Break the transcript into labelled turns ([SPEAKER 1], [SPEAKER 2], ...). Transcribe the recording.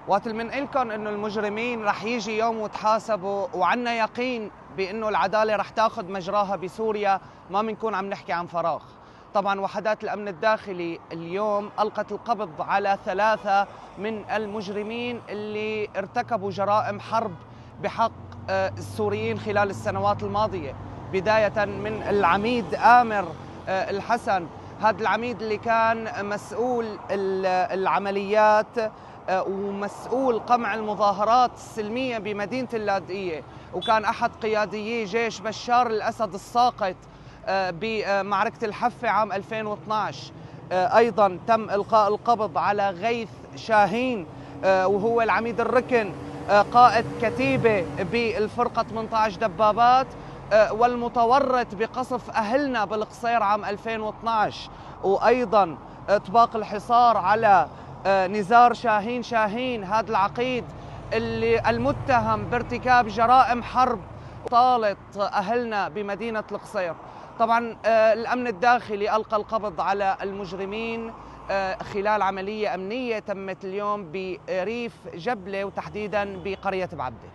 [SPEAKER 1] وقت منقلكم انه المجرمين رح يجي يوم وتحاسبوا، وعنا يقين بانه العداله رح تاخذ مجراها بسوريا، ما بنكون عم نحكي عن فراغ. طبعا وحدات الامن الداخلي اليوم القت القبض على 3 من المجرمين اللي ارتكبوا جرائم حرب بحق السوريين خلال السنوات الماضيه، بدايه من العميد آمر الحسن. هذا العميد اللي كان مسؤول العمليات ومسؤول قمع المظاهرات السلمية بمدينة اللاذقية، وكان أحد قياديي جيش بشار الأسد الساقط بمعركة الحفة عام 2012. أيضا تم إلقاء القبض على غيث شاهين، وهو العميد الركن قائد كتيبة بالفرقة 18 دبابات، والمتورط بقصف أهلنا بالقصير عام 2012. وأيضا إطباق الحصار على نزار شاهين هذا العقيد اللي المتهم بارتكاب جرائم حرب طالت أهلنا بمدينة القصير. طبعا الأمن الداخلي ألقى القبض على المجرمين خلال عملية أمنية تمت اليوم بريف جبلة، وتحديدا بقرية بعبدة.